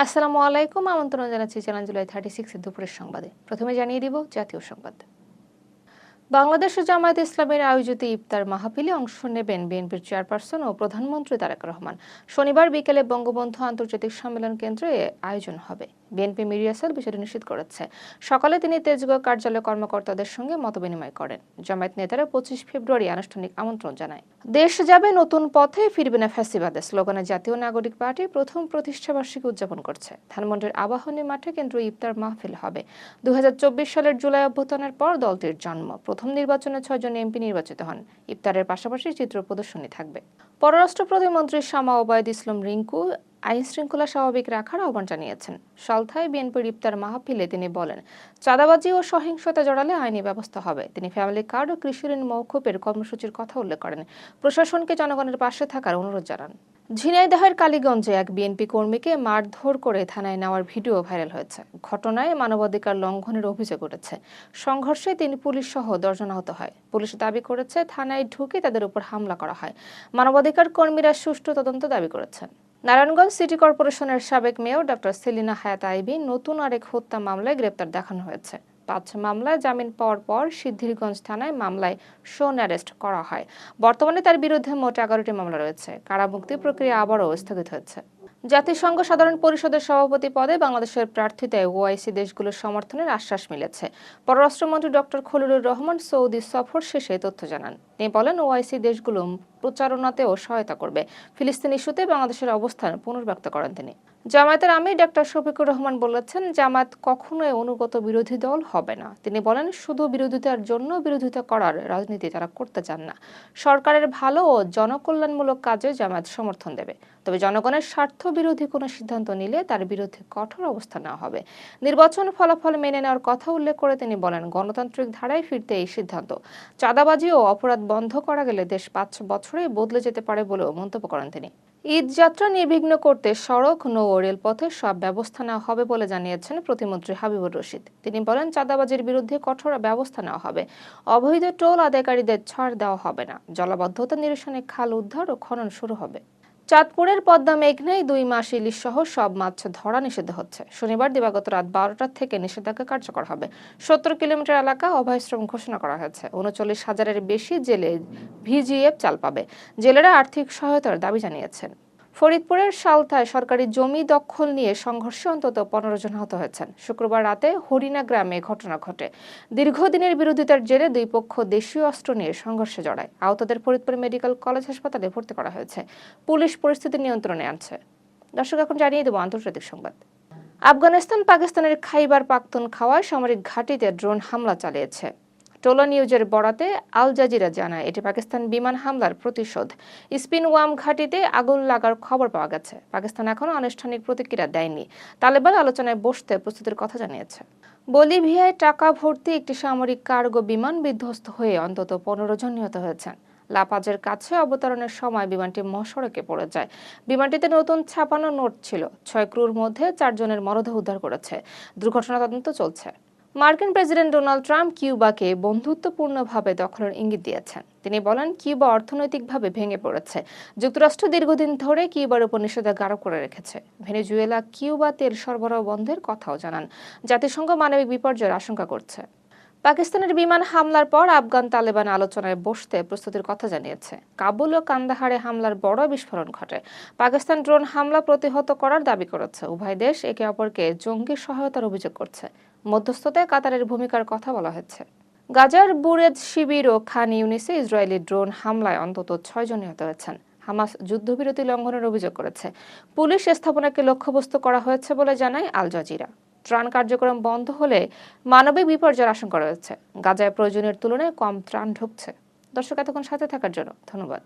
আসসালামু আলাইকুম, আমন্ত্রণ জানাচ্ছি চ্যানেল জুলাই 36 এর দুপুরের সংবাদে। প্রথমে জানিয়ে দিব জাতীয় সংবাদ। বাংলাদেশ জামায়াতে ইসলামের আয়োজিত ইফতার মাহফিলে অংশ নেবেন বিএনপির চেয়ারপারসন ও প্রধানমন্ত্রী তারেক রহমান। শনিবার বিকেলে বঙ্গবন্ধু আন্তর্জাতিক সম্মেলন কেন্দ্রে আয়োজন হবে। বিএনপি মিডিয়া সেল বিষয়টি নিশ্চিত করেছে। সকালে তিনি তেজগাঁও কার্যালয় কর্মকর্তাদের সঙ্গে মতবিনিময় করেন। জামায়াত নেতারা 25 ফেব্রুয়ারি আনুষ্ঠানিক আমন্ত্রণ জানায়। দেশ যাবে নতুন পথে, ফিরবে না ফ্যাসিবাদে স্লোগানে জাতীয় নাগরিক পার্টি প্রথম প্রতিষ্ঠাবার্ষিকী উদযাপন করছে। ধানমন্ডির আবাহনী মাঠে কেন্দ্রীয় ইফতার মাহফিল হবে। 2024 সালের জুলাই অভ্যুত্থানের পর দলটির জন্ম। প্রথম নির্বাচনে 6 জন এমপি নির্বাচিত হন। ইফতারের পাশাপাশি চিত্র প্রদর্শনী থাকবে। পররাষ্ট্র প্রতিমন্ত্রী শামা ওবায়দ ইসলাম রিংকু আইন শৃঙ্খলা স্বাভাবিক রাখার আহ্বান জানিয়েছেন। সলথায় বিএনপির ইফতার মাহফিলে তিনি বলেন, চাঁদাবাজি ও সহিংসতা জড়ালে আইনি ব্যবস্থা হবে। তিনি ফ্যামিলি কার্ড ও কৃষি ঋণ মওকুফের কর্মসূচির কথা উল্লেখ করেন। প্রশাসনকে জনগণের পাশে থাকার অনুরোধ জানান। ঝিনাইদহের কালীগঞ্জে এক বিএনপি কর্মীকে মারধর করে থানায় নেওয়ার ভিডিও ভাইরাল হয়েছে। ঘটনায় মানবাধিকার লঙ্ঘনের অভিযোগ উঠেছে। সংঘর্ষে 3 পুলিশ সহ 10 জন আহত হয়। পুলিশ দাবি করেছে থানায় ঢুকে তাদের উপর হামলা করা হয়। মানবাধিকার কর্মীরা সুষ্ঠু তদন্ত দাবি করেছেন। নারায়ণগঞ্জ সিটি কর্পোরেশনের সাবেক মেয়র ডক্টর সেলিনা হায়াত আইবি নতুন আরেক হত্যা মামলায় গ্রেপ্তার দেখানো হয়েছে। 5 মামলায় জামিন পাওয়ার পর সিদ্ধিরগঞ্জ থানায় মামলায় শোন অ্যারেস্ট করা হয়। বর্তমানে তার বিরুদ্ধে মোট 11টি মামলা রয়েছে। কারামুক্তি প্রক্রিয়া আবারও স্থগিত হয়েছে। জাতিসংঘ সাধারণ পরিষদের সভাপতি পদে বাংলাদেশের প্রার্থিতায় ওআইসি দেশগুলোর সমর্থনের আশ্বাস মিলেছে। পররাষ্ট্রমন্ত্রী ডক্টর খলিলুর রহমান সৌদি সফর শেষে তথ্য জানান। তিনি বলেন, ওআইসি দেশগুলো প্রচারণাতেও সহায়তা করবে। ফিলিস্তিন ইস্যুতে বাংলাদেশের অবস্থান পুনর্ব্যক্ত করেন তিনি। জামায়াতের আমির ডক্টর শফিকুর রহমান বলেছেন, জামায়াত কখনোই অনুগত বিরোধী দল হবে না। তিনি বলেন, শুধু বিরোধিতার জন্য বিরোধিতা করার রাজনীতি তারা করতে চান না। সরকারের ভালো ও জনকল্যাণমূলক কাজে জামায়াত সমর্থন দেবে। তবে জনগণের স্বার্থ বিরোধী কোনো সিদ্ধান্ত নিলে তার বিরুদ্ধে কঠোর অবস্থান নেওয়া হবে। নির্বাচন ফলাফল মেনে নেওয়ার কথা উল্লেখ করে তিনি বলেন, গণতান্ত্রিক ধারায় ফিরতে এই সিদ্ধান্ত। চাঁদাবাজি ও অপরাধ বন্ধ করা গেলে দেশ 5 বছরেই বদলে যেতে পারে বলেও মন্তব্য করেন তিনি। ঈদ যাত্রা নির্বিঘ্ন করতে সড়ক, নৌ ও রেলপথে সব ব্যবস্থা নেওয়া হবে বলে জানিয়েছেন প্রতিমন্ত্রী হাবিবুর রশিদ। তিনি বলেন, চাঁদাবাজির বিরুদ্ধে কঠোর ব্যবস্থা নেওয়া হবে। অবৈধ টোল আদায়কারীদের ছাড় দেওয়া হবে না। জলাবদ্ধতা নিরসনে খাল উদ্ধার ও খনন শুরু হবে। চাঁদপুরের পদ্মা মেঘনায় 2 মাস ইলিশ সহ সব মাছ ধরা নিষিদ্ধ হচ্ছে। শনিবার দিবাগত রাত 12টা থেকে নিষেধাজ্ঞা কার্যকর হবে। 70 কিলোমিটার এলাকা অভয়াশ্রম ঘোষণা করা হয়েছে। 39,000-এর বেশি জেলে ভিজিএফ চাল পাবে। জেলেরা আর্থিক সহায়তার দাবি জানিয়েছেন। ফরিদপুরের সালথায় সরকারি জমি দখল নিয়ে সংঘর্ষে অন্তত 15 জন আহত হয়েছেন। শুক্রবার রাতে হরিণা গ্রামে ঘটনা ঘটে। দীর্ঘদিনের বিরোধিতার জেরে 2 পক্ষ দেশীয় অস্ত্র নিয়ে সংঘর্ষে জড়ায়। আহতদের ফরিদপুর মেডিকেল কলেজ হাসপাতালে ভর্তি করা হয়েছে। পুলিশ পরিস্থিতি নিয়ন্ত্রণে আনছে। দর্শক, এখন জানিয়ে দেব আন্তর্জাতিক সংবাদ। আফগানিস্তান পাকিস্তানের খাইবার পাখতুনখাওয়ায় সামরিক ঘাঁটিতে ড্রোন হামলা চালিয়েছে। টোলা নিউজের বরাতে আল জাজিরা জানায়, এটি পাকিস্তান বিমান হামলার প্রতিশোধ। স্পিনওয়াম ঘাঁটিতে আগুন লাগার খবর পাওয়া গেছে। পাকিস্তান এখনও আনুষ্ঠানিক প্রতিক্রিয়া দেয়নি। তালেবান আলোচনায় বসতে প্রস্তুতির কথা জানিয়েছে। বলিভিয়ায় টাকা ভর্তি একটি সামরিক কার্গো বিমান বিধ্বস্ত হয়ে অন্তত 15 জন নিহত হয়েছেন। লাপাজের কাছে অবতরণের সময় বিমানটি মহাসড়কে পড়ে যায়। বিমানটিতে নতুন ছাপানো নোট ছিল। 6 ক্রুর মধ্যে 4 জনের মরদেহ উদ্ধার করেছে। দুর্ঘটনা তদন্ত চলছে। মার্কিন প্রেসিডেন্ট ডোনাল্ড ট্রাম্প কিউবাকে বন্ধুত্বপূর্ণভাবে দখলের ইঙ্গিত দিয়েছেন। তিনি বলেন, কিউবা অর্থনৈতিকভাবে ভেঙে পড়েছে। যুক্তরাষ্ট্র দীর্ঘদিন ধরে কিউবার উপর নিষেধাজ্ঞা আরোপ করে রেখেছে। ভেনেজুয়েলা কিউবা তেল সরবরাহ বন্ধের কথাও জানান। জাতিসংঘ মানবিক বিপর্যয়ের আশঙ্কা করছে। পাকিস্তানের বিমান হামলার পর আফগান তালেবান আলোচনায় বসতে প্রস্তুতির কথা জানিয়েছে। কাবুল ও কান্দাহারে হামলার বড় বিস্ফোরণ ঘটে। পাকিস্তান ড্রোন হামলা প্রতিহত করার দাবি করেছে। উভয় দেশ একে অপরকে জঙ্গি সহায়তার অভিযোগ করছে। মধ্যস্থতায় কাতারের ভূমিকার কথা বলা হয়েছে। গাজার বুরেজ শিবির ও খান ইউনিসে ইসরায়েলি ড্রোন হামলায় অন্তত 6 জন নিহত হয়েছেন। হামাস যুদ্ধবিরতি লঙ্ঘনের অভিযোগ করেছে। পুলিশ স্থাপনাকে লক্ষ্যবস্তু করা হয়েছে বলে জানায় আল জাজিরা। ত্রাণ কার্যক্রম বন্ধ হলে মানবিক বিপর্যয়ের আশঙ্কা রয়েছে। গাজায় প্রয়োজনের তুলনায় কম ত্রাণ ঢুকছে। দর্শক, এতক্ষণ সাথে থাকার জন্য ধন্যবাদ।